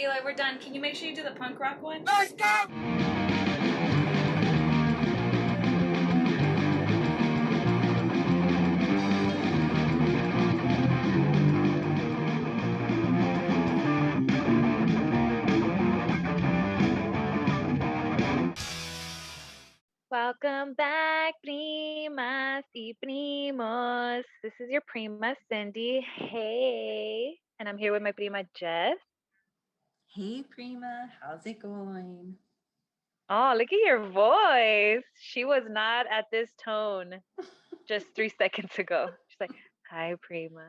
Eli, we're done. Can you make sure you do the punk rock one? Let's go! Welcome back, Primas y Primos. This is your prima, Cindy. Hey. And I'm here with my prima, Jess. Hey, Prima. How's it going? Oh, look at your voice. She was not at this tone just 3 seconds ago. She's like, hi, Prima.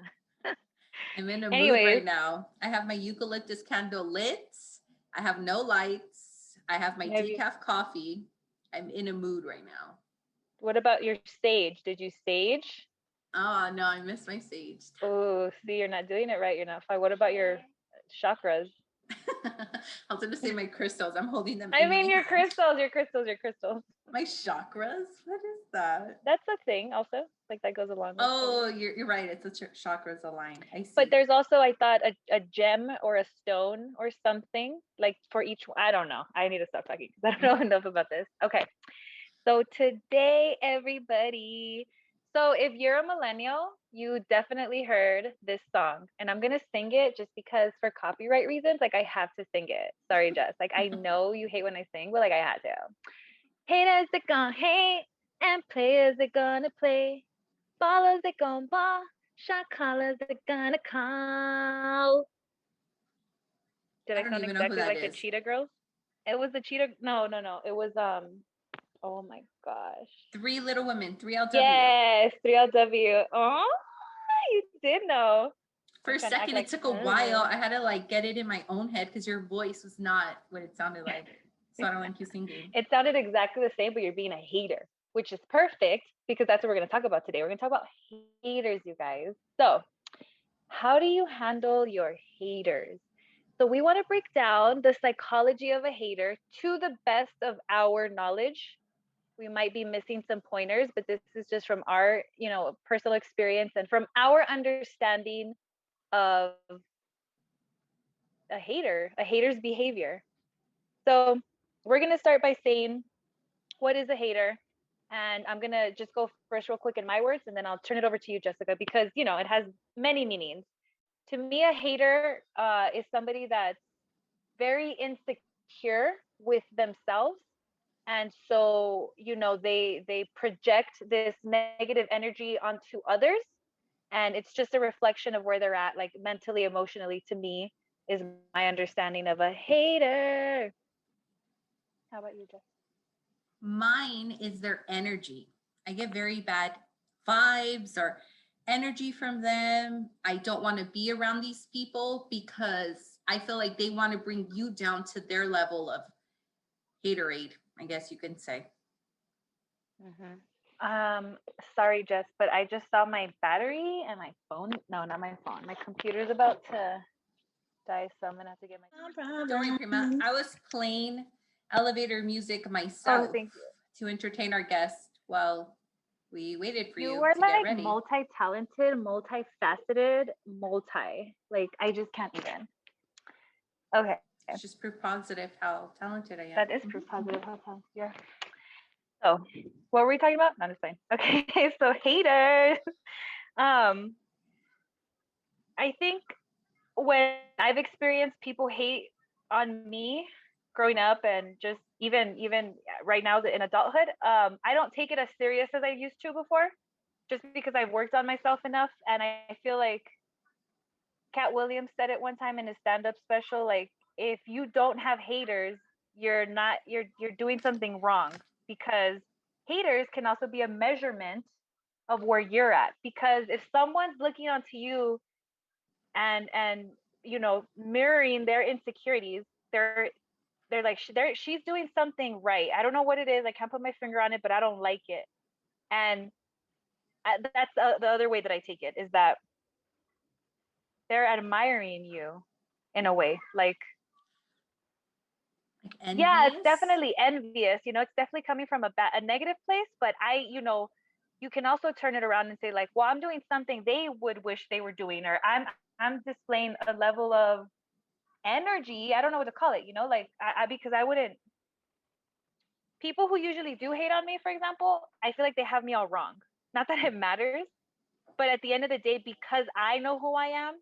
I'm in a mood Anyways. right now. I have my eucalyptus candle lit. I have no lights. I have my decaf coffee. I'm in a mood right now. What about your sage? Did you sage? Oh, no, I missed my sage. Oh, see, you're not doing it right. You're not fine. What about your chakras? I was going to say my crystals. I'm holding them. I mean, your crystals. My chakras? What is that? That's a thing also. Like that goes along with Oh, you're right. It's the chakras aligned. I see. But there's also, I thought, a gem or a stone or something like for each one. I don't know. I need to stop talking because I don't know enough about this. Okay. So today, everybody. So if you're a millennial, you definitely heard this song. And I'm going to sing it just because for copyright reasons, like I have to sing it. Sorry, Jess. Like I know you hate when I sing, but like I had to. Haters that gonna hate and players that gonna play. Ballers that gonna ball. Shot callers that gonna call. Did I sound exactly like the Cheetah Girls? It was the Cheetah. No. It was oh my gosh. 3 Little Women, 3LW. Yes, 3LW. Oh, you did know. For a second, it took a while. I had to like get it in my own head because your voice was not what it sounded like. So I don't want you singing. It sounded exactly the same, but you're being a hater, which is perfect because that's what we're going to talk about today. We're going to talk about haters, you guys. So how do you handle your haters? So we want to break down the psychology of a hater to the best of our knowledge. We might be missing some pointers, but this is just from our, personal experience and from our understanding of a hater's behavior. So we're going to start by saying, what is a hater? And I'm going to just go first real quick in my words, and then I'll turn it over to you, Jessica, because, it has many meanings. To me, a hater is somebody that's very insecure with themselves. And so, they project this negative energy onto others. And it's just a reflection of where they're at, like mentally, emotionally, to me, is my understanding of a hater. How about you, Jess? Mine is their energy. I get very bad vibes or energy from them. I don't want to be around these people because I feel like they want to bring you down to their level of haterade, I guess you can say. Sorry, Jess, but I just saw my battery and my phone. No, not my phone. My computer's about to die, so I'm gonna have to get my. Don't worry, Prima. I was playing elevator music myself to entertain our guests while we waited for you are to like get ready. Multi-talented, multifaceted, I just can't even. Okay. It's just proof positive how talented I am. That is proof positive how talented you are. So, what were we talking about? No, it's fine. Okay, so haters. I think when I've experienced people hate on me growing up and just even right now in adulthood, I don't take it as serious as I used to before, just because I've worked on myself enough. And I feel like Cat Williams said it one time in his stand-up special, like, if you don't have haters, you're doing something wrong, because haters can also be a measurement of where you're at. Because if someone's looking onto you and mirroring their insecurities, they're like, she's doing something right. I don't know what it is. I can't put my finger on it, but I don't like it. And that's the other way that I take it, is that they're admiring you in a way, like envious? Yeah, it's definitely envious. It's definitely coming from a negative place, but you can also turn it around and say, like, well, I'm doing something they would wish they were doing, or I'm displaying a level of energy. I don't know what to call it, like because I wouldn't, people who usually do hate on me, for example, I feel like they have me all wrong. Not that it matters, but at the end of the day, because I know who I am,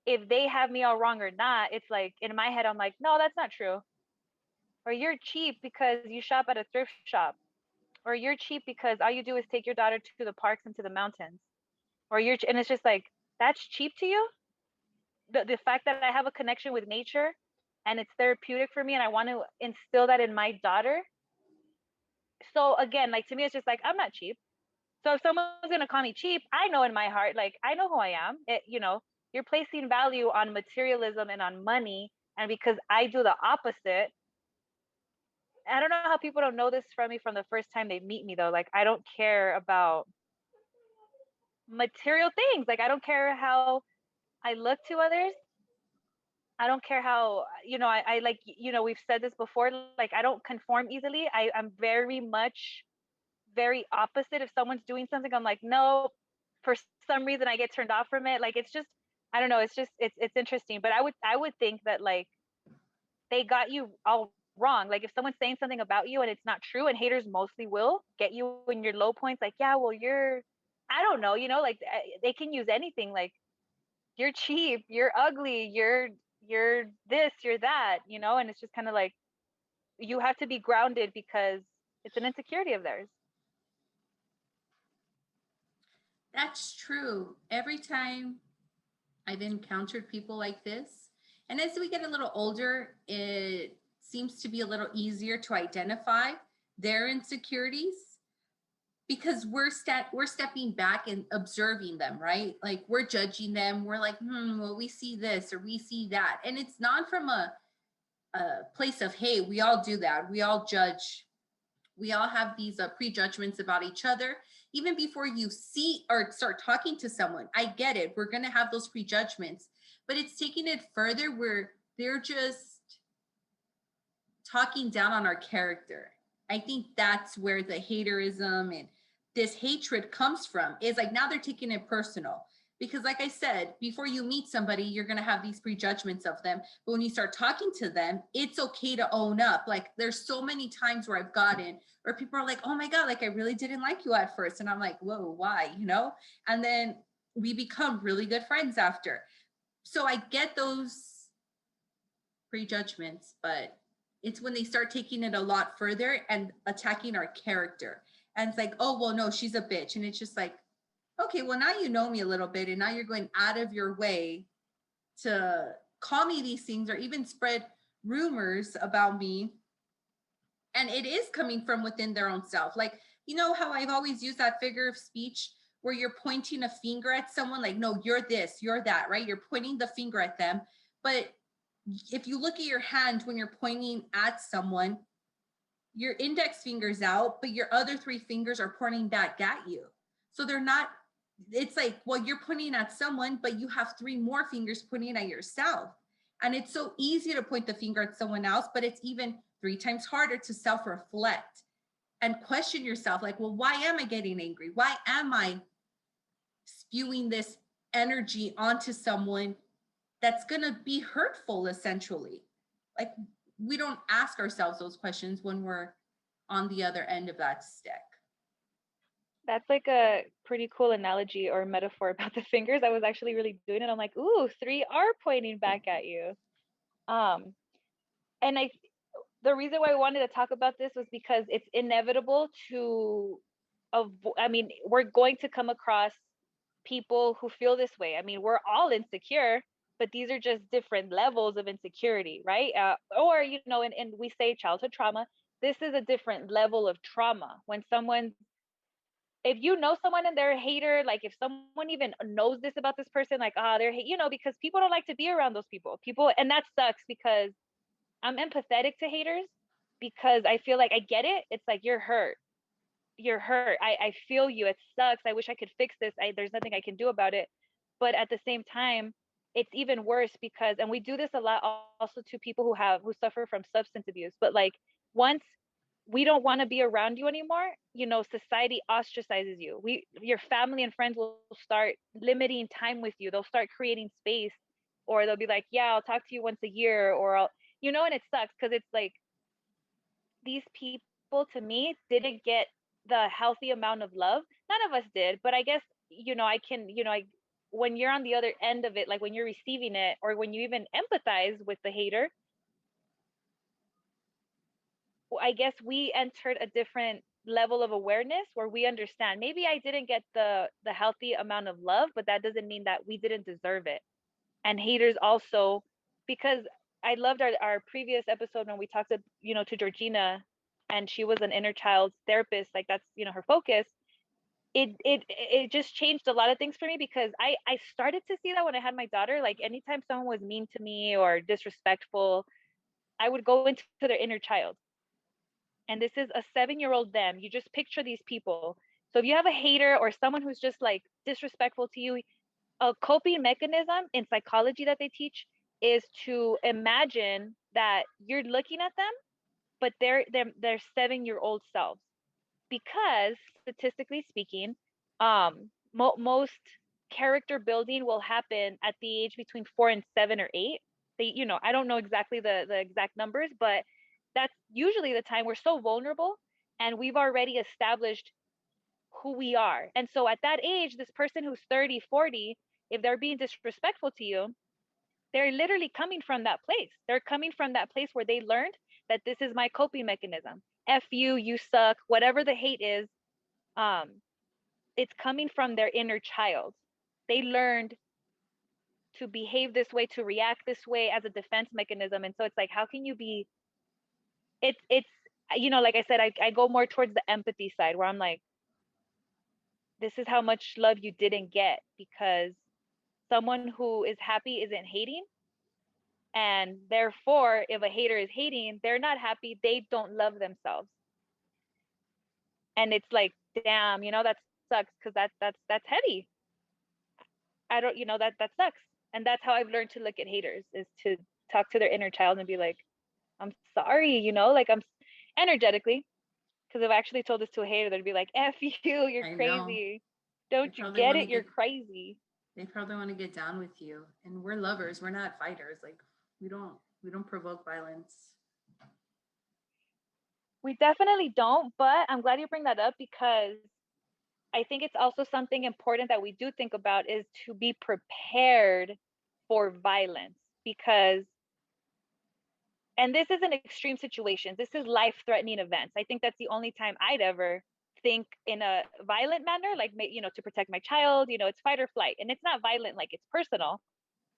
if they have me all wrong or not, it's like in my head, I'm like, no, that's not true. Or you're cheap because you shop at a thrift shop. Or you're cheap because all you do is take your daughter to the parks and to the mountains. And it's just like, that's cheap to you? The fact that I have a connection with nature and it's therapeutic for me and I want to instill that in my daughter. So again, like to me, it's just like, I'm not cheap. So if someone's gonna call me cheap, I know in my heart, like I know who I am. You're placing value on materialism and on money, and because I do the opposite. I don't know how people don't know this from me from the first time they meet me though. Like I don't care about material things. Like I don't care how I look to others. I don't care how, I like, we've said this before, like I don't conform easily. I'm very much very opposite. If someone's doing something, I'm like, no, for some reason I get turned off from it. Like it's just, I don't know, it's just it's interesting. But I would think that like they got you all wrong. Like if someone's saying something about you and it's not true, and haters mostly will get you in your low points, like, yeah, well, I don't know, like they can use anything, like you're cheap, you're ugly, you're this, you're that, and it's just kind of like you have to be grounded because it's an insecurity of theirs. That's true. Every time I've encountered people like this, and as we get a little older, it seems to be a little easier to identify their insecurities because we're stepping back and observing them, right? Like we're judging them. We're like, well, we see this or we see that, and it's not from a place of, hey, we all do that. We all judge. We all have these prejudgments about each other. Even before you see or start talking to someone, I get it. We're going to have those prejudgments, but it's taking it further where they're just talking down on our character. I think that's where the haterism and this hatred comes from, is like now they're taking it personal. Because like I said, before you meet somebody, you're going to have these prejudgments of them. But when you start talking to them, it's okay to own up. Like there's so many times where I've gotten where people are like, oh my God, like I really didn't like you at first. And I'm like, whoa, why? And then we become really good friends after. So I get those prejudgments, but it's when they start taking it a lot further and attacking our character. And it's like, oh, well, no, she's a bitch. And it's just like, okay, well, now you know me a little bit, and now you're going out of your way to call me these things or even spread rumors about me. And it is coming from within their own self. Like, you know how I've always used that figure of speech where you're pointing a finger at someone, like, no, you're this, you're that, right? You're pointing the finger at them. But if you look at your hand when you're pointing at someone, your index finger's out, but your other three fingers are pointing back at you. So they're not, it's like, well, you're pointing at someone, but you have three more fingers pointing at yourself. And it's so easy to point the finger at someone else, but it's even 3 times harder to self-reflect and question yourself, like, well, why am I getting angry? Why am I spewing this energy onto someone that's going to be hurtful, essentially? Like, we don't ask ourselves those questions when we're on the other end of that stick. That's like a pretty cool analogy or metaphor about the fingers. I was actually really doing it. I'm like, ooh, 3 are pointing back at you. And the reason why I wanted to talk about this was because it's inevitable to I mean, we're going to come across people who feel this way. I mean, we're all insecure, but these are just different levels of insecurity, right? Or, and we say childhood trauma. This is a different level of trauma. When if you know someone and they're a hater, like if someone even knows this about this person, like, they're, because people don't like to be around those people. And that sucks because I'm empathetic to haters because I feel like I get it. It's like, you're hurt. I feel you. It sucks. I wish I could fix this. There's nothing I can do about it. But at the same time, it's even worse because, and we do this a lot also to people who suffer from substance abuse. But like once we don't want to be around you anymore, society ostracizes you. Your family and friends will start limiting time with you. They'll start creating space or they'll be like, yeah, I'll talk to you once a year, or I'll, and it sucks because it's like these people to me didn't get the healthy amount of love. None of us did, but I guess, I can, when you're on the other end of it, like when you're receiving it, or when you even empathize with the hater, I guess we entered a different level of awareness where we understand maybe I didn't get the healthy amount of love, but that doesn't mean that we didn't deserve it. And haters also, because I loved our previous episode when we talked to Georgina, and she was an inner child therapist, like that's her focus. It just changed a lot of things for me, because I started to see that when I had my daughter. Like anytime someone was mean to me or disrespectful, I would go into their inner child. And this is a 7-year-old them. You just picture these people. So if you have a hater or someone who's just like disrespectful to you, a coping mechanism in psychology that they teach is to imagine that you're looking at them, but they're 7-year-old selves. Because statistically speaking, most character building will happen at the age between 4 and 7 or 8. They, I don't know exactly the exact numbers, but that's usually the time we're so vulnerable, and we've already established who we are. And so at that age, this person who's 30, 40, if they're being disrespectful to you, they're literally coming from that place. They're coming from that place where they learned that this is my coping mechanism. F you, you suck, whatever the hate is, um, it's coming from their inner child. They learned to behave this way, to react this way as a defense mechanism. And so it's like, how can you be, it's, like I said, I go more towards the empathy side, where I'm like, this is how much love you didn't get, because someone who is happy isn't hating. And therefore, if a hater is hating, they're not happy, they don't love themselves. And it's like, damn, that sucks, because that's heavy. I don't, that sucks. And that's how I've learned to look at haters, is to talk to their inner child and be like, I'm sorry, like I'm energetically, because if I actually told this to a hater, they'd be like, F you, you're I know. crazy. They Don't you probably get want to it? You're get crazy. they probably want to get down with you. And we're lovers. We're not fighters. Like we don't provoke violence. We definitely don't, but I'm glad you bring that up, because I think it's also something important that we do think about, is to be prepared for violence. Because, and this isn't extreme situations, this is life threatening events. I think that's the only time I'd ever think in a violent manner, like, to protect my child, it's fight or flight. And it's not violent, like it's personal.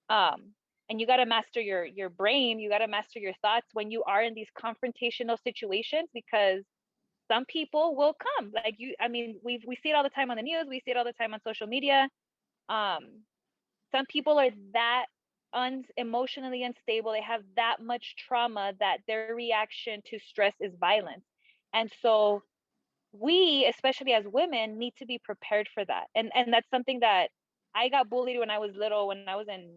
Um, and you got to master your brain, you got to master your thoughts when you are in these confrontational situations, because some people will come, like, I mean, we see it all the time on the news, we see it all the time on social media. um some people are that emotionally unstable, they have that much trauma that their reaction to stress is violence. And so we, especially as women, need to be prepared for that. And that's something that I got bullied when I was little, when I was in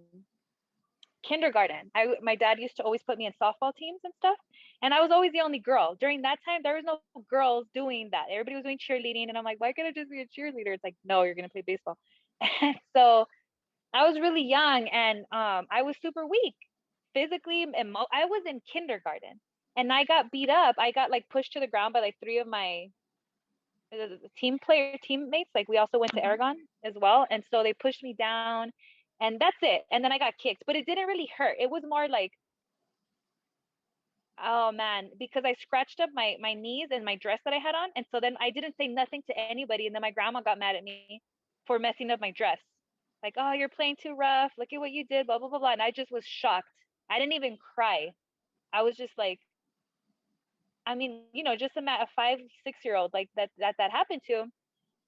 kindergarten. My dad used to always put me in softball teams and stuff, and I was always the only girl. During that time, there was no girls doing that. Everybody was doing cheerleading, and I'm like, why can't I just be a cheerleader? It's like, no, you're gonna play baseball. And so I was really young, and I was super weak physically. I was in kindergarten, and I got beat up. I got like pushed to the ground by like three of my teammates. Like we also went to Aragon as well, and so they pushed me down, and that's it. And then I got kicked, but it didn't really hurt. It was more like, oh man, because I scratched up my knees and my dress that I had on, and so then I didn't say nothing to anybody, and then my grandma got mad at me for messing up my dress. Like, oh, you're playing too rough. Look at what you did. Blah blah blah blah. And I just was shocked. I didn't even cry. I was just like, I mean, just a 5, 6-year-old like that happened to.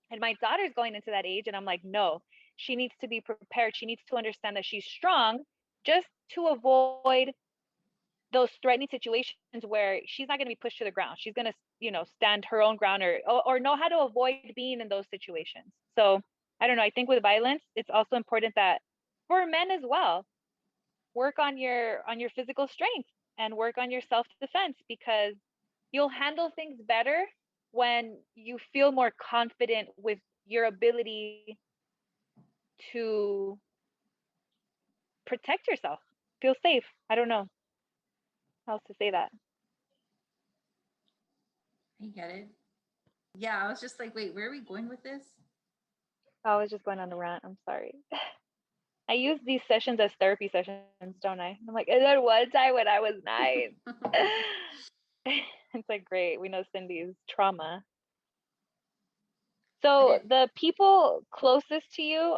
And my daughter's going into that age, and I'm like, no, she needs to be prepared. She needs to understand that she's strong, just to avoid those threatening situations where she's not going to be pushed to the ground. She's going to, stand her own ground, or know how to avoid being in those situations. So I don't know. I think with violence, it's also important that for men as well, work on your physical strength and work on your self-defense, because you'll handle things better when you feel more confident with your ability to protect yourself. Feel safe. I don't know how else to say that. I get it. Yeah, I was just like, wait, where are we going with this? I was just going on a rant. I'm sorry. I use these sessions as therapy sessions, don't I? I'm like, and then one time when I was 9. It's like, great. We know Cindy's trauma. But So it, the people closest to you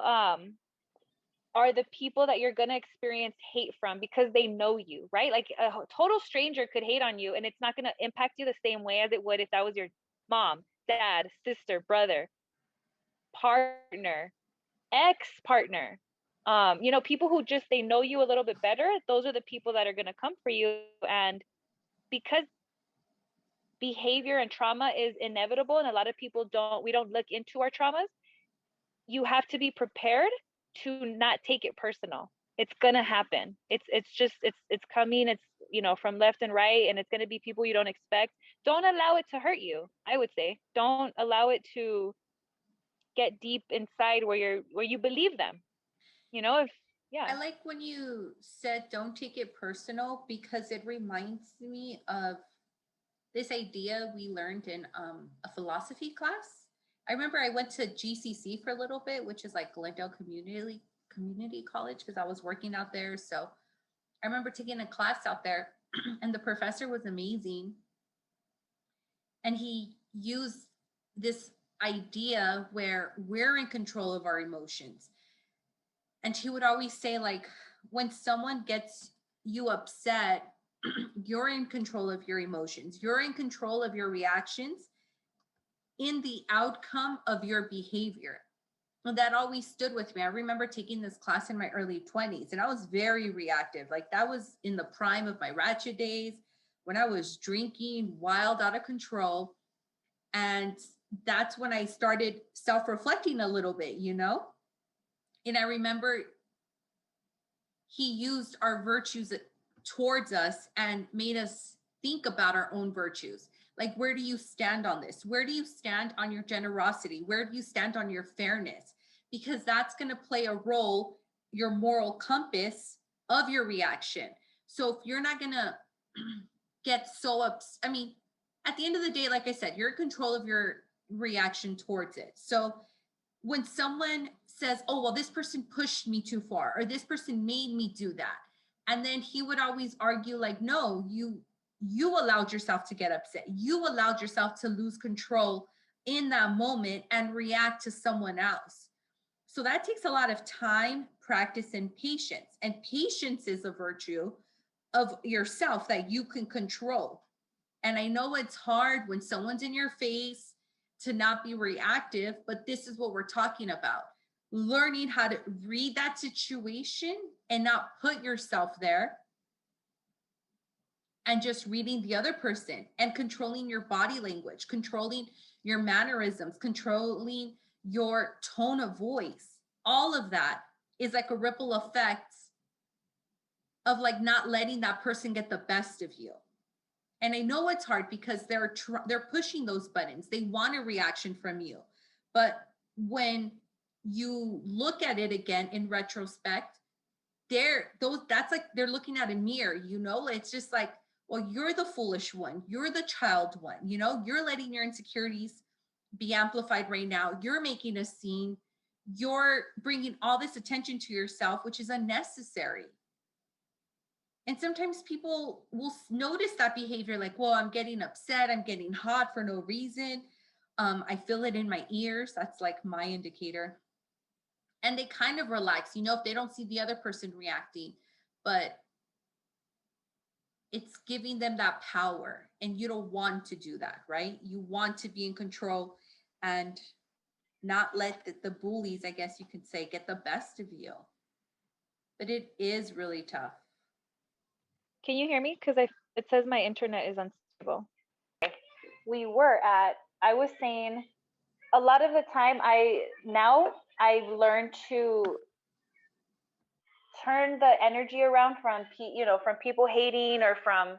are the people that you're going to experience hate from because they know you, right? Like a total stranger could hate on you and it's not going to impact you the same way as it would if that was your mom, dad, sister, brother, partner, ex-partner. People who just they know you a little bit better, those are the people that are going to come for you. And because behavior and trauma is inevitable and a lot of people we don't look into our traumas, you have to be prepared to not take it personal. It's gonna happen. It's coming. It's from left and right, and it's gonna be people you don't expect. Don't allow it to hurt you. I would say don't allow it to get deep inside where you believe them. If yeah. I like when you said don't take it personal because it reminds me of this idea we learned in a philosophy class. I remember I went to GCC for a little bit, which is like Glendale Community College, because I was working out there. So I remember taking a class out there, and the professor was amazing. And he used this idea where we're in control of our emotions. And he would always say, like, when someone gets you upset, you're in control of your emotions. You're in control of your reactions in the outcome of your behavior. And that always stood with me. I remember taking this class in my early 20s and I was very reactive. Like that was in the prime of my ratchet days when I was drinking wild out of control. And that's when I started self-reflecting a little bit, And I remember he used our virtues towards us and made us think about our own virtues. Like, where do you stand on this? Where do you stand on your generosity? Where do you stand on your fairness? Because that's going to play a role, your moral compass of your reaction. So if you're not going to get so upset, I mean, at the end of the day, like I said, you're in control of your reaction towards it. So when someone says, oh, well, this person pushed me too far, or this person made me do that. And then he would always argue like, no, you allowed yourself to get upset. You allowed yourself to lose control in that moment and react to someone else. So that takes a lot of time, practice, and patience. And patience is a virtue of yourself that you can control. And I know it's hard when someone's in your face to not be reactive, but this is what we're talking about. Learning how to read that situation and not put yourself there, and just reading the other person and controlling your body language, controlling your mannerisms, controlling your tone of voice. All of that is like a ripple effect of like not letting that person get the best of you. And I know it's hard because they're pushing those buttons. They want a reaction from you. But when you look at it again in retrospect, that's like they're looking at a mirror, It's just like, well, you're the foolish one. You're the child one, You're letting your insecurities be amplified right now. You're making a scene. You're bringing all this attention to yourself, which is unnecessary. And sometimes people will notice that behavior like, well, I'm getting upset. I'm getting hot for no reason. I feel it in my ears. That's like my indicator. And they kind of relax, if they don't see the other person reacting. But it's giving them that power. And you don't want to do that, right? You want to be in control and not let the bullies, I guess you could say, get the best of you. But it is really tough. Can you hear me? Because it says my internet is unstable. I was saying a lot of the time I've learned to turn the energy around from people hating or from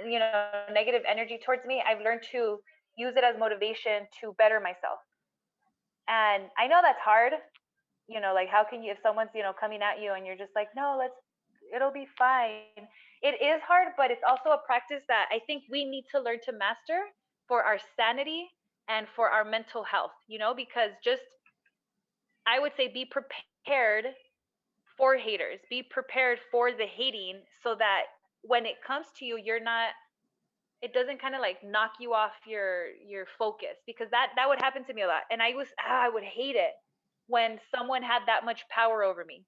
negative energy towards me. I've learned to use it as motivation to better myself. And I know that's hard. like how can you, if someone's, coming at you and you're just like, no, it'll be fine. It is hard, but it's also a practice that I think we need to learn to master for our sanity and for our mental health, because just, I would say, be prepared for haters, be prepared for the hating, so that when it comes to you, you're not, it doesn't kind of like knock you off your focus, because that would happen to me a lot, and I would hate it when someone had that much power over me,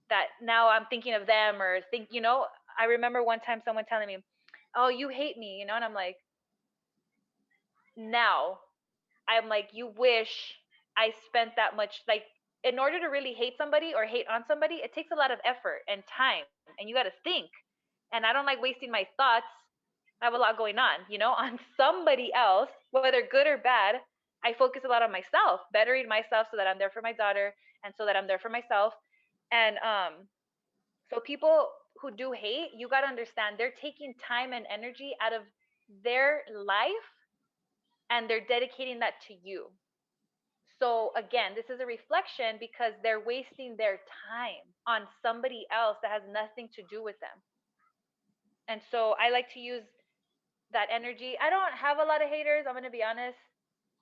that now I'm thinking of them, or I remember one time someone telling me, oh, you hate me, and I'm like, now I'm like, you wish I spent that much, like, in order to really hate somebody or hate on somebody, it takes a lot of effort and time, and you got to think. And I don't like wasting my thoughts. I have a lot going on, on somebody else, whether good or bad. I focus a lot on myself, bettering myself, so that I'm there for my daughter, and so that I'm there for myself. And so people who do hate, you got to understand, they're taking time and energy out of their life, and they're dedicating that to you. So again, this is a reflection, because they're wasting their time on somebody else that has nothing to do with them. And so I like to use that energy. I don't have a lot of haters, I'm going to be honest.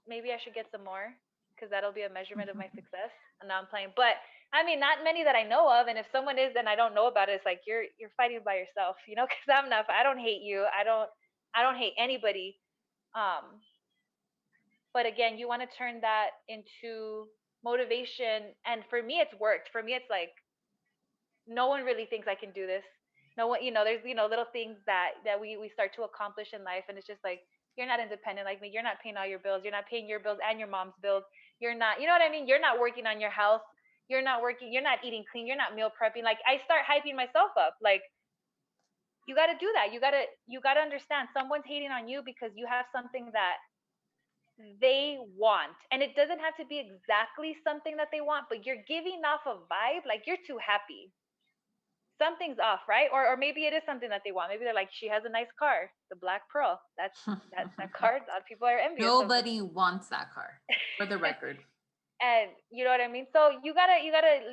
Maybe I should get some more, because that'll be a measurement of my success. And now I'm playing. But I mean, not many that I know of. And if someone is, and I don't know about it, it's like you're fighting by yourself, because I'm not. I don't hate you. I don't hate anybody. Um, but again, you want to turn that into motivation. And for me, it's worked. For me, it's like, no one really thinks I can do this. No one, there's, little things that we start to accomplish in life. And it's just like, you're not independent like me. You're not paying all your bills. You're not paying your bills and your mom's bills. You're not, you know what I mean? You're not working on your health. You're not working. You're not eating clean. You're not meal prepping. Like, I start hyping myself up. Like, you got to do that. You got to understand, someone's hating on you because you have something that they want. And it doesn't have to be exactly something that they want, but you're giving off a vibe like you're too happy. Something's off, right? Or maybe it is something that they want. Maybe they're like, she has a nice car, the Black Pearl. That car. A lot of people are envious. Nobody wants that car, for the record. And you know what I mean? So you gotta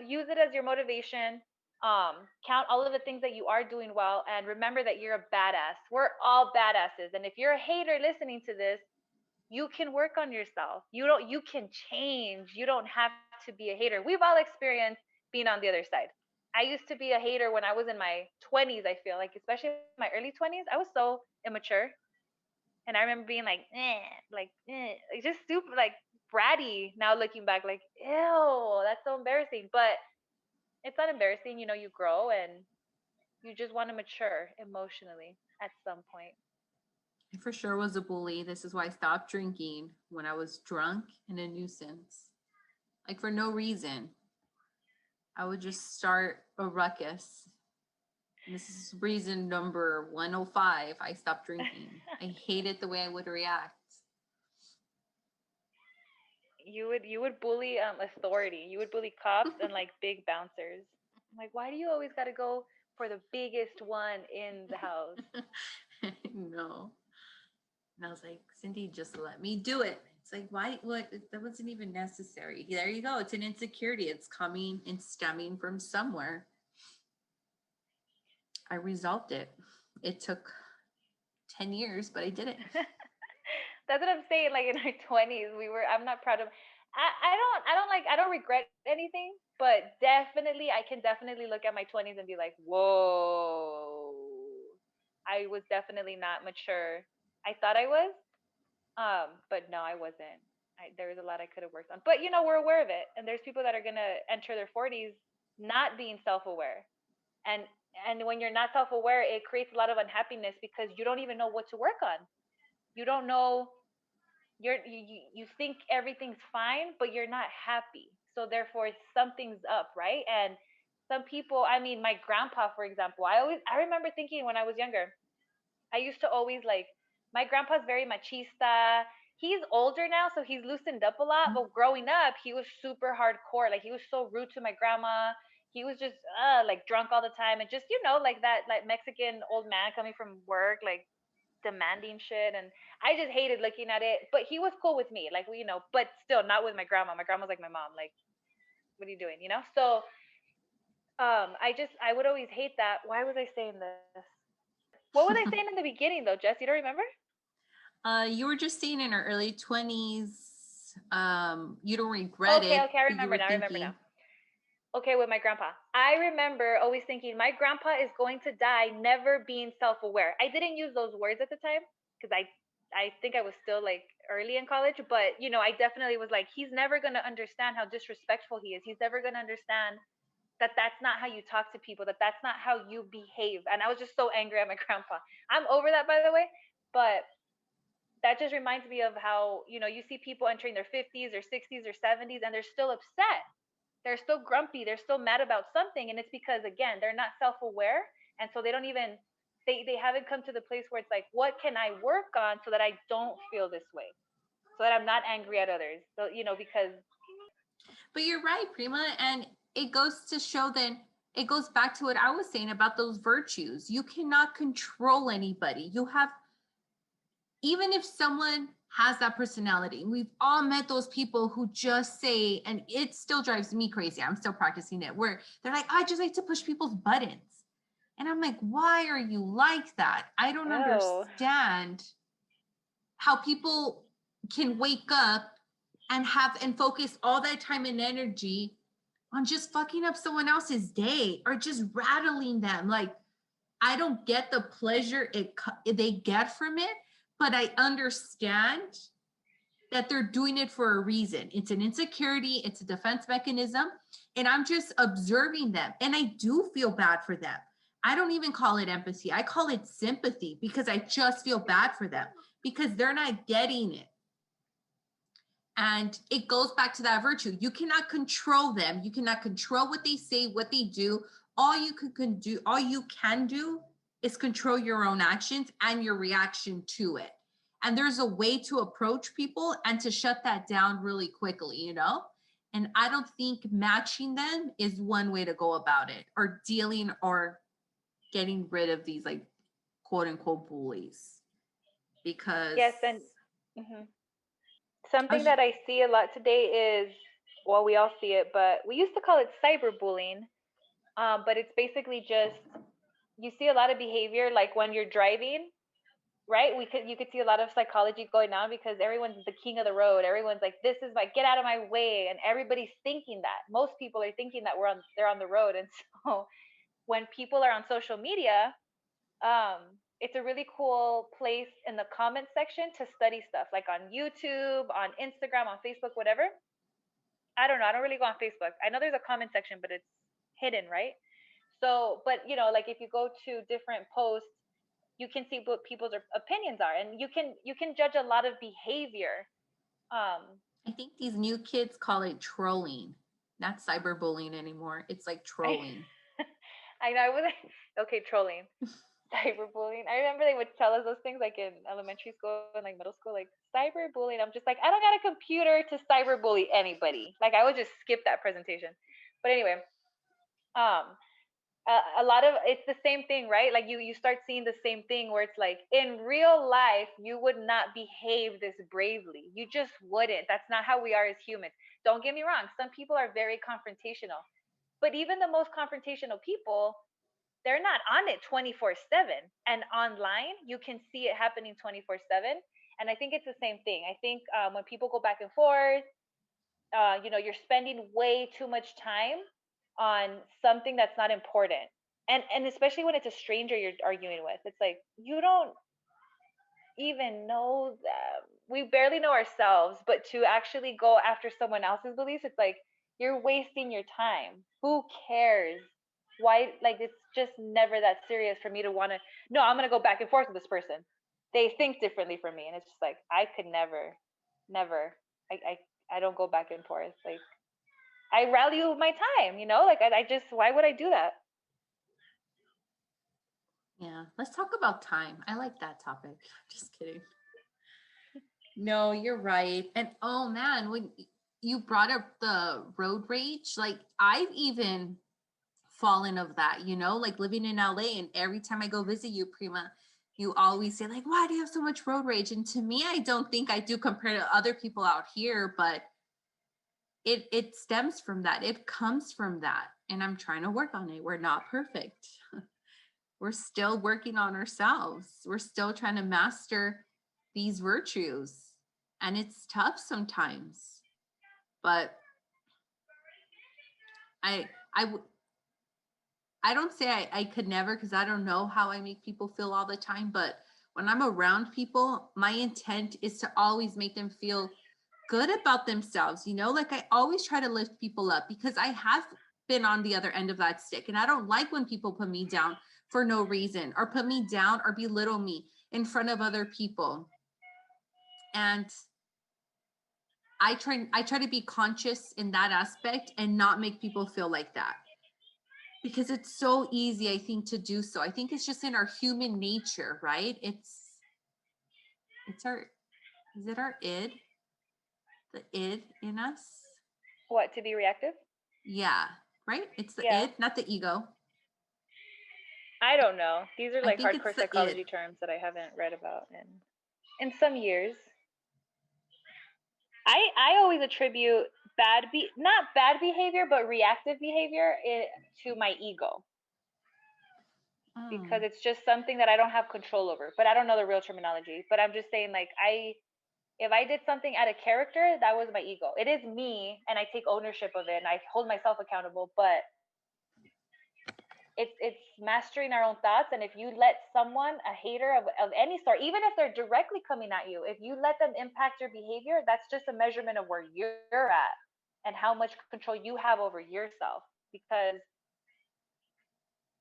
use it as your motivation. Count all of the things that you are doing well, and remember that you're a badass. We're all badasses. And if you're a hater listening to this, you can work on yourself. You can change. You don't have to be a hater. We've all experienced being on the other side. I used to be a hater when I was in my 20s, I feel like, especially my early 20s. I was so immature. And I remember being like just super, like, bratty. Now looking back, like, ew, that's so embarrassing. But it's not embarrassing. You grow, and you just want to mature emotionally at some point. I for sure was a bully. This is why I stopped drinking when I was drunk and a nuisance. Like, for no reason. I would just start a ruckus. And this is reason number 105. I stopped drinking. I hated the way I would react. You would bully authority. You would bully cops and like big bouncers. I'm like, why do you always got to go for the biggest one in the house? No. And I was like, Cindy, just let me do it. It's like, why? What? That wasn't even necessary. There you go. It's an insecurity. It's coming and stemming from somewhere. I resolved it. It took 10 years, but I did it. That's what I'm saying. Like, in our 20s, I'm not proud of. I don't regret anything, but definitely, I can definitely look at my 20s and be like, whoa, I was definitely not mature. I thought I was, but no, I wasn't. There was a lot I could have worked on. But we're aware of it, and there's people that are gonna enter their 40s not being self-aware, and when you're not self-aware, it creates a lot of unhappiness because you don't even know what to work on. You don't know. You think everything's fine, but you're not happy. So therefore, something's up, right? And some people, I mean, my grandpa, for example, I remember thinking when I was younger, I used to always like, my grandpa's very machista. He's older now, so he's loosened up a lot. But growing up, he was super hardcore. Like, he was so rude to my grandma. He was just like drunk all the time, and just like that, like Mexican old man coming from work, like demanding shit. And I just hated looking at it. But he was cool with me, like, but still not with my grandma. My grandma's like my mom. Like, What are you doing? So I would always hate that. Why was I saying this? What was I saying in the beginning though, Jess? You don't remember? You were just saying in our early 20s, you don't regret Okay, it. okay, I But you remember were now. I remember thinking, now. Okay, with my grandpa. I remember always thinking my grandpa is going to die never being self-aware. I didn't use those words at the time because I think I was still like early in college, but I definitely was like, he's never going to understand how disrespectful he is. He's never going to understand that that's not how you talk to people, that that's not how you behave. And I was just so angry at my grandpa. I'm over that, by the way, but that just reminds me of how, you see people entering their 50s or 60s or 70s and they're still upset. They're still grumpy. They're still mad about something. And it's because, again, they're not self aware. And so they don't even, they haven't come to the place where it's like, what can I work on so that I don't feel this way? So that I'm not angry at others. So, because. but you're right, Prima. And it goes to show then, it goes back to what I was saying about those virtues. You cannot control anybody. You have, even if someone has that personality, we've all met those people who just say, and it still drives me crazy, I'm still practicing it, where they're like, I just like to push people's buttons. And I'm like, why are you like that? I don't Oh. understand how people can wake up and focus all that time and energy on just fucking up someone else's day or just rattling them. Like, I don't get the pleasure they get from it, but I understand that they're doing it for a reason. It's an insecurity, it's a defense mechanism, and I'm just observing them. And I do feel bad for them. I don't even call it empathy. I call it sympathy because I just feel bad for them because they're not getting it. And it goes back to that virtue. You cannot control them. You cannot control what they say, what they do. All you can do is control your own actions and your reaction to it. And there's a way to approach people and to shut that down really quickly, And I don't think matching them is one way to go about it, or dealing or getting rid of these like quote unquote bullies. Because Yes, and something that I see a lot today is, well, we all see it, but we used to call it cyberbullying. But it's basically just, you see a lot of behavior like when you're driving, right? You could see a lot of psychology going on because everyone's the king of the road. Everyone's like, this is my, get out of my way, and everybody's thinking that. Most people are thinking that they're on the road, and so when people are on social media, it's a really cool place in the comment section to study stuff, like on YouTube, on Instagram, on Facebook, whatever. I don't know. I don't really go on Facebook. I know there's a comment section, but it's hidden, right? So, but like if you go to different posts, you can see what people's opinions are, and you can judge a lot of behavior. I think these new kids call it trolling, not cyberbullying anymore. It's like trolling. I know. I was okay, trolling, cyberbullying. I remember they would tell us those things like in elementary school and like middle school, like cyberbullying. I'm just like, I don't got a computer to cyberbully anybody. Like I would just skip that presentation. But anyway, um, a lot of it's the same thing, right? Like you start seeing the same thing where it's like in real life you would not behave this bravely. You just wouldn't. That's not how we are as humans. Don't get me wrong. Some people are very confrontational, but even the most confrontational people, they're not on it 24/7. And online, you can see it happening 24/7. And I think it's the same thing. I think when people go back and forth, you're spending way too much time on something that's not important. And especially when it's a stranger you're arguing with. It's like you don't even know them. We barely know ourselves, but to actually go after someone else's beliefs, it's like you're wasting your time. Who cares? Why, like, it's just never that serious for me to want to, no, I'm going to go back and forth with this person. They think differently from me. And it's just like, I could never, I don't go back and forth. Like, I value my time, like I just, why would I do that? Yeah, let's talk about time. I like that topic. Just kidding. No, you're right. And oh man, when you brought up the road rage, like I've even fallen of that, like living in LA, and every time I go visit you, Prima, you always say like, why do you have so much road rage? And to me, I don't think I do compared to other people out here, but it stems from that. It comes from that. And I'm trying to work on it. We're not perfect. We're still working on ourselves. We're still trying to master these virtues. And it's tough sometimes. But I don't say I could never, because I don't know how I make people feel all the time. But when I'm around people, my intent is to always make them feel good about themselves. Like I always try to lift people up, because I have been on the other end of that stick. And I don't like when people put me down for no reason, or put me down or belittle me in front of other people. And I try to be conscious in that aspect and not make people feel like that, because it's so easy, I think, to do so. I think it's just in our human nature, right? It's our, is it our id? The id in us? What, to be reactive? Yeah, right? It's the Yeah. id, not the ego. I don't know. These are like hardcore the psychology id. terms that I haven't read about in some years. I always attribute not bad behavior, but reactive behavior to my ego, because it's just something that I don't have control over. But I don't know the real terminology. But I'm just saying, like, if I did something out of character, that was my ego. It is me, and I take ownership of it, and I hold myself accountable. But it's mastering our own thoughts. And if you let someone, a hater of any sort, even if they're directly coming at you, if you let them impact your behavior, that's just a measurement of where you're at and how much control you have over yourself. Because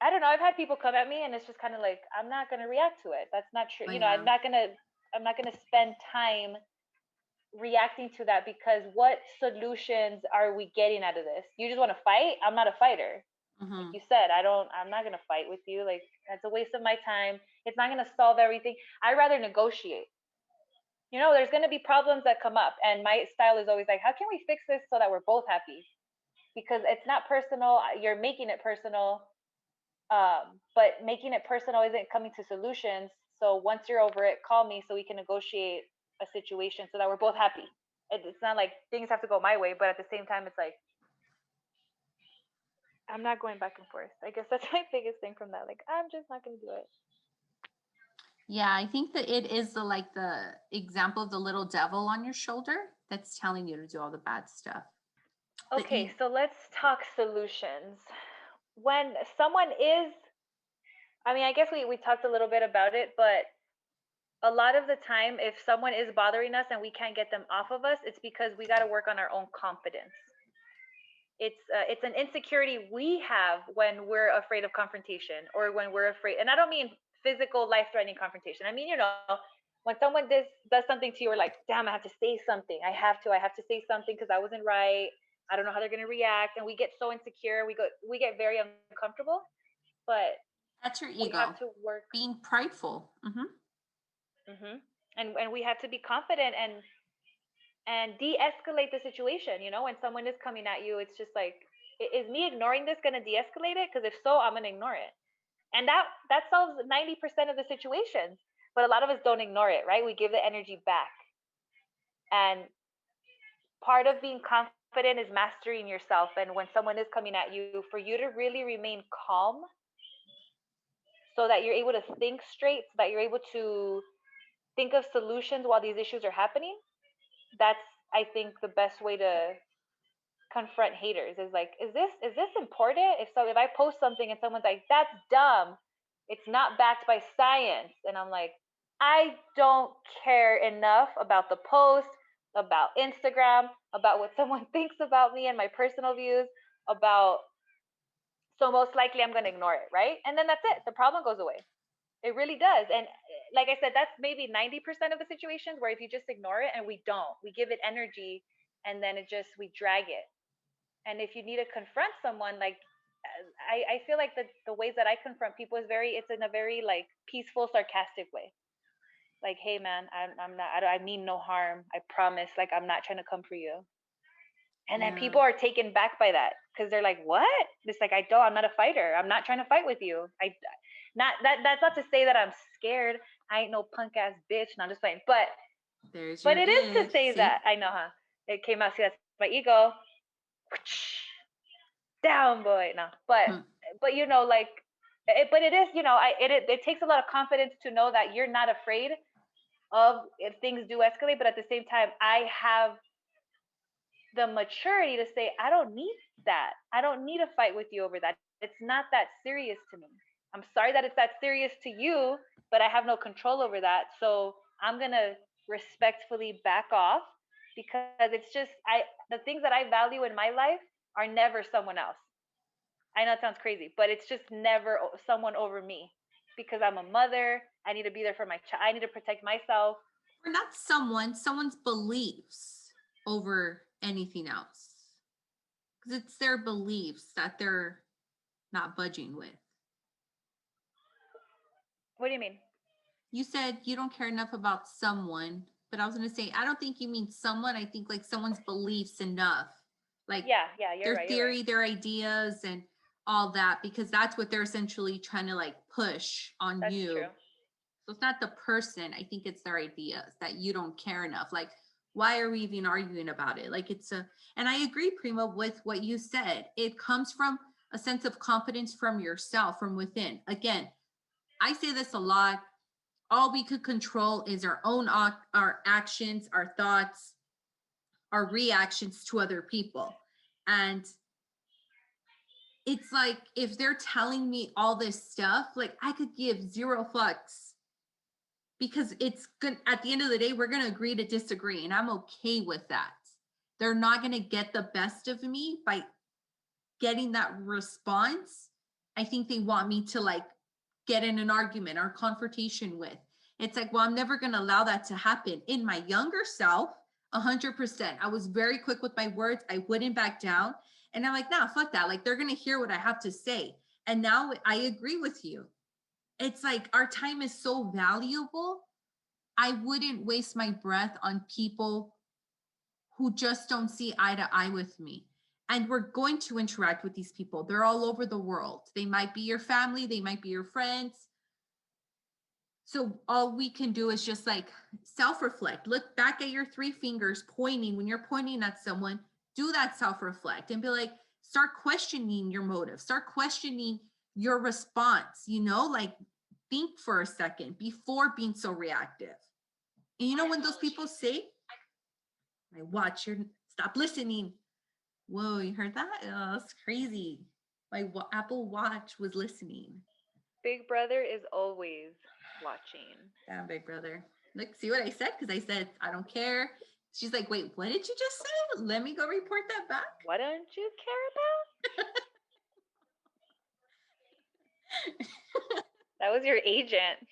I don't know, I've had people come at me, and it's just kind of like, I'm not going to react to it. That's not true. I'm not going to spend time reacting to that, because what solutions are we getting out of this? You just want to fight? I'm not a fighter. Like you said, I'm not going to fight with you. Like, that's a waste of my time. It's not going to solve everything. I'd rather negotiate. There's going to be problems that come up. And my style is always like, how can we fix this so that we're both happy? Because it's not personal. You're making it personal. But making it personal isn't coming to solutions. So once you're over it, call me so we can negotiate a situation so that we're both happy. It's not like things have to go my way, but at the same time, it's like, I'm not going back and forth. I guess that's my biggest thing from that. Like, I'm just not going to do it. Yeah, I think that it is the example of the little devil on your shoulder that's telling you to do all the bad stuff. Okay, so let's talk solutions. When someone is, I guess we talked a little bit about it, but a lot of the time, if someone is bothering us and we can't get them off of us, it's because we got to work on our own confidence. It's an insecurity we have when we're afraid of confrontation, or when we're afraid, and I don't mean physical life-threatening confrontation. I mean, when someone does something to you, we're like, damn, I have to say something. I have to say something because I wasn't right. I don't know how they're going to react. And we get so insecure. We get very uncomfortable, but that's your ego. We have to work. Being prideful. And we have to be confident and de-escalate the situation. When someone is coming at you, it's just like, is me ignoring this going to de-escalate it? Because if so, I'm going to ignore it. And that solves 90% of the situations. But a lot of us don't ignore it, right? We give the energy back. And part of being confident is mastering yourself. And when someone is coming at you, for you to really remain calm so that you're able to think straight, so that you're able to think of solutions while these issues are happening, that's, I think, the best way to confront haters is like, is this important? If I post something and someone's like, that's dumb, it's not backed by science, and I'm like, I don't care enough about the post, about Instagram, about what someone thinks about me and my personal views, so most likely I'm going to ignore it, right? And then that's it. The problem goes away. It really does. And like I said, that's maybe 90% of the situations where if you just ignore it, and we give it energy, and then we drag it. And if you need to confront someone, like, I feel like the ways that I confront people it's in a very like peaceful, sarcastic way. Like, hey man, I mean no harm. I promise. Like, I'm not trying to come for you. And then people are taken back by that, because they're like, what? It's like, I'm not a fighter. I'm not trying to fight with you. That's not to say that I'm scared. I ain't no punk ass bitch. No, I'm just playing. But it is to say that. I know, huh? It came out. See, that's my ego. down, boy. No, but you know, like, but it is, you know, it takes a lot of confidence to know that you're not afraid of if things do escalate, but at the same time, I have the maturity to say, I don't need that. I don't need to fight with you over that. It's not that serious to me. I'm sorry that it's that serious to you, but I have no control over that. So I'm going to respectfully back off because it's just, the things that I value in my life are never someone else. I know it sounds crazy, but it's just never someone over me because I'm a mother. I need to be there for my child. I need to protect myself. Or not someone's beliefs over anything else. Because it's their beliefs that they're not budging with. What do you mean? You said you don't care enough about someone, but I was going to say, I don't think you mean someone. I think like someone's beliefs enough. Like you're their right, theory, their ideas, and all that, because that's what they're essentially trying to like push on That's you. True. So it's not the person. I think it's their ideas that you don't care enough. Like, why are we even arguing about it? Like and I agree, Prima, with what you said. It comes from a sense of confidence from yourself, from within. Again, I say this a lot. All we could control is our actions, our thoughts, our reactions to other people. And it's like, if they're telling me all this stuff, like I could give zero fucks because it's good. At the end of the day, we're going to agree to disagree. And I'm okay with that. They're not going to get the best of me by getting that response. I think they want me to like get in an argument or confrontation with. It's like, well, I'm never going to allow that to happen. In my younger self, 100%. I was very quick with my words. I wouldn't back down. And I'm like, nah, fuck that. Like, they're going to hear what I have to say. And now I agree with you. It's like our time is so valuable. I wouldn't waste my breath on people who just don't see eye to eye with me. And we're going to interact with these people. They're all over the world. They might be your family. They might be your friends. So all we can do is just like self-reflect. Look back at your 3 fingers pointing. When you're pointing at someone, do that self-reflect and be like, start questioning your motive. Start questioning your response, you know, like think for a second before being so reactive. And you know, when those people say, I watch your, stop listening. Whoa, you heard that? Oh, that's crazy. My Apple Watch was listening. Big Brother is always watching. Damn, Big Brother. Look, see what I said? Because I said, I don't care. She's like, wait, what did you just say? Let me go report that back. What don't you care about? That was your agent.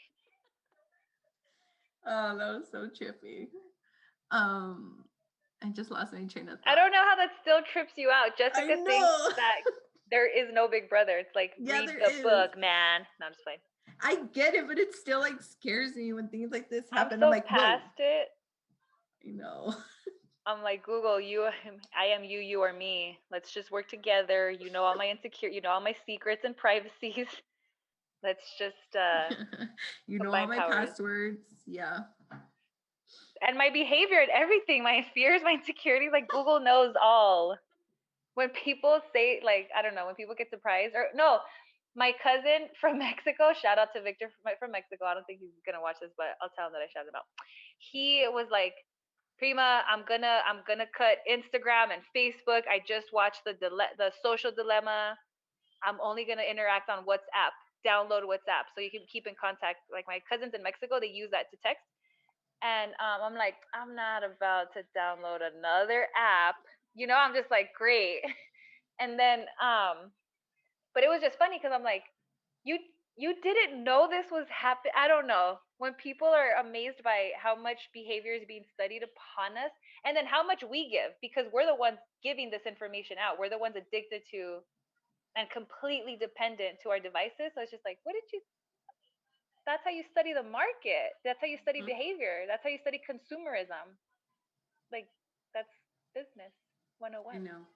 Oh, that was so trippy. I just lost my train of thought. I don't know how that still trips you out. Jessica thinks that there is no Big Brother. It's like, read the book, man. No, I'm just playing. I get it, but it still like scares me when things like this happen. I'm so like, past it. I know. I'm like, Google, I am you, you are me. Let's just work together. You know all my all my secrets and privacies. Let's just you know all my passwords. Yeah. And my behavior and everything, my fears, my insecurities, like Google knows all. When people say, like, I don't know, when people get surprised, or no, my cousin from Mexico, shout out to Victor from Mexico. I don't think he's gonna watch this, but I'll tell him that I shouted him out. He was like, Prima, I'm gonna cut Instagram and Facebook. I just watched the social dilemma. I'm only gonna interact on WhatsApp. Download WhatsApp so you can keep in contact. Like my cousins in Mexico, they use that to text. And I'm like, I'm not about to download another app. You know, I'm just like, great. And then, but it was just funny because I'm like, you didn't know this was happening. I don't know. When people are amazed by how much behavior is being studied upon us, and then how much we give, because we're the ones giving this information out. We're the ones addicted to and completely dependent to our devices. So it's just like, what did you? That's how you study the market. That's how you study behavior. That's how you study consumerism. Like, that's business 101. I know.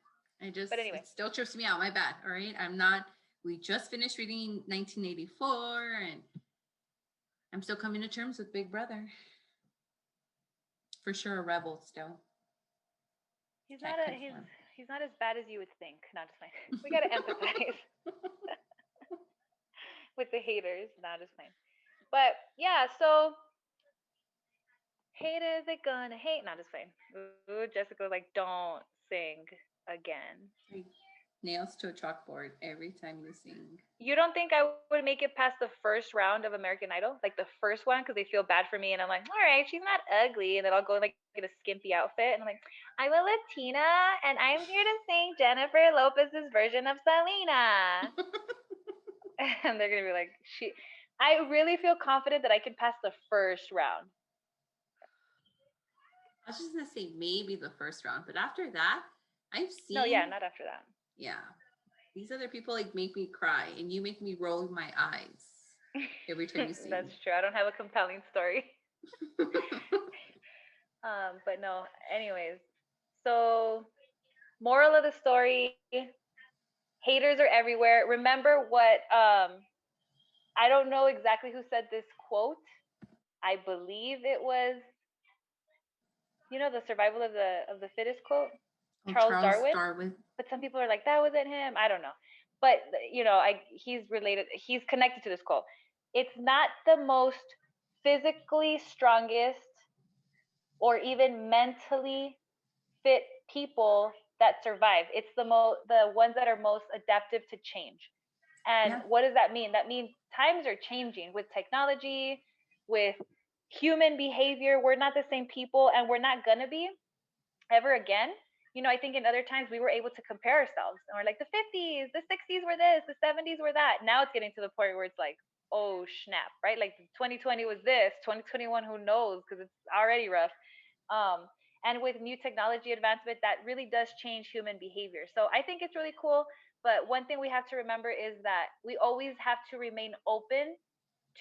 But anyway. It still trips me out. My bad. All right. We just finished reading 1984 and I'm still coming to terms with Big Brother. For sure a rebel still. He's he's not as bad as you would think. Not just fine. We gotta empathize with the haters. Not just fine. But yeah, so haters are gonna hate. Not just fine. Ooh, Jessica was like, don't sing again. Like nails to a chalkboard every time you sing. You don't think I would make it past the first round of American Idol, like the first one, because they feel bad for me, and I'm like, all right, she's not ugly, and then I'll go like in a skimpy outfit, and I'm like, I'm a Latina, and I'm here to sing Jennifer Lopez's version of Selena, and they're gonna be like, she. I really feel confident that I can pass the first round. I was just gonna say maybe the first round, but after that, I've seen. No, yeah, not after that. Yeah, these other people like make me cry, and you make me roll my eyes every time you sing. That's true. I don't have a compelling story. But no. Anyways, so moral of the story: haters are everywhere. Remember what? I don't know exactly who said this quote. I believe it was, the survival of the fittest quote, Charles Darwin. But some people are like, that wasn't him. I don't know. But he's related. He's connected to this quote. It's not the most physically strongest or even mentally fit people that survive. It's the ones that are most adaptive to change. And what does that mean? That means times are changing with technology, with human behavior. We're not the same people, and we're not gonna be ever again. I think in other times we were able to compare ourselves, and we're like, the 50s, the 60s were this, the 70s were that. Now it's getting to the point where it's like, oh snap, right? Like 2020 was this, 2021, who knows? Because it's already rough. And with new technology advancement, that really does change human behavior. So I think it's really cool. But one thing we have to remember is that we always have to remain open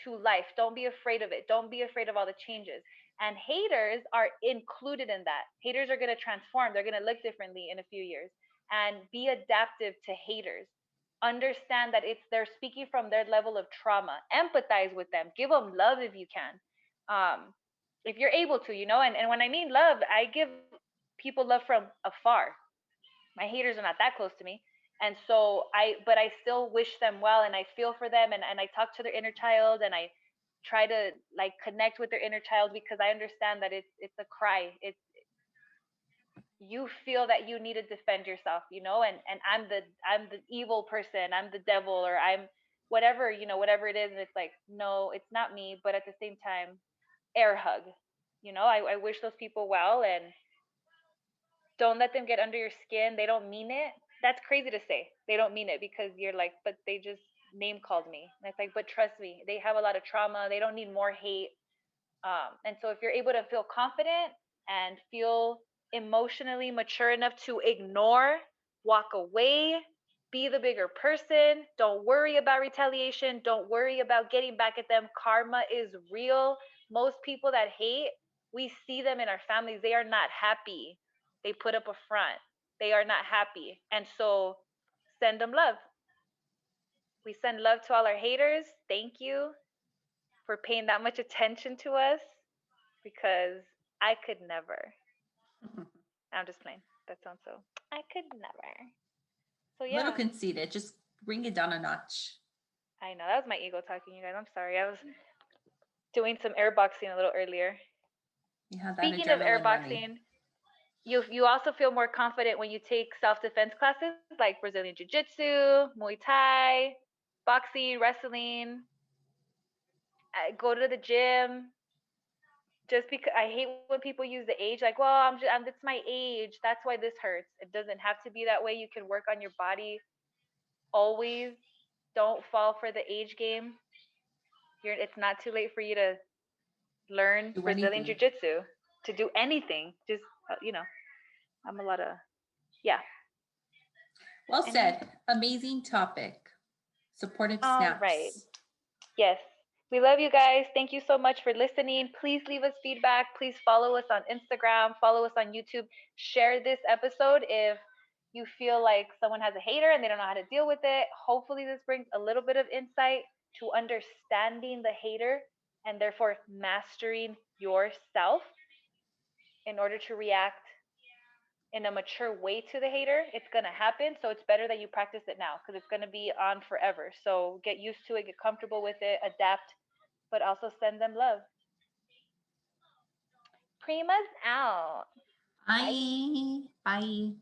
to life. Don't be afraid of it. Don't be afraid of all the changes. And haters are included in that. Haters are going to transform. They're going to look differently in a few years. And be adaptive to haters. Understand that they're speaking from their level of trauma. Empathize with them. Give them love if you can. If you're able to, and when I mean love, I give people love from afar. My haters are not that close to me. And so but I still wish them well, and I feel for them, and I talk to their inner child, and I try to like connect with their inner child, because I understand that it's a cry. You feel that you need to defend yourself, and I'm the evil person, I'm the devil, or I'm whatever, whatever it is. And it's like, no, it's not me. But at the same time, air hug. I wish those people well, and don't let them get under your skin. They don't mean it. That's crazy to say. They don't mean it, because you're like, but they just name called me. And it's like, but trust me, they have a lot of trauma. They don't need more hate. And so if you're able to feel confident and feel emotionally mature enough to ignore, walk away, be the bigger person, don't worry about retaliation. Don't worry about getting back at them. Karma is real. Most people that hate, we see them in our families. They are not happy. They put up a front. They are not happy. And so send them love. We send love to all our haters. Thank you for paying that much attention to us, because I could never. I'm just playing. That sounds so. I could never. So yeah. A little conceited. Just bring it down a notch. I know, that was my ego talking, you guys. I'm sorry. I was doing some airboxing a little earlier. Speaking of airboxing, you also feel more confident when you take self-defense classes like Brazilian Jiu-Jitsu, Muay Thai, boxing, wrestling. Go to the gym. Just because I hate when people use the age, like, well, it's my age. That's why this hurts. It doesn't have to be that way. You can work on your body. Always don't fall for the age game. It's not too late for you to learn Brazilian Jiu-Jitsu, to do anything. Just, I'm a lot of, yeah. Well said. Amazing topic. Supportive snaps. Right. Yes. We love you guys. Thank you so much for listening. Please leave us feedback. Please follow us on Instagram. Follow us on YouTube. Share this episode if you feel like someone has a hater and they don't know how to deal with it. Hopefully this brings a little bit of insight to understanding the hater, and therefore mastering yourself in order to react in a mature way to the hater, it's going to happen. So it's better that you practice it now because it's going to be on forever. So get used to it, get comfortable with it, adapt, but also send them love. Prima's out. Bye. Bye. Bye.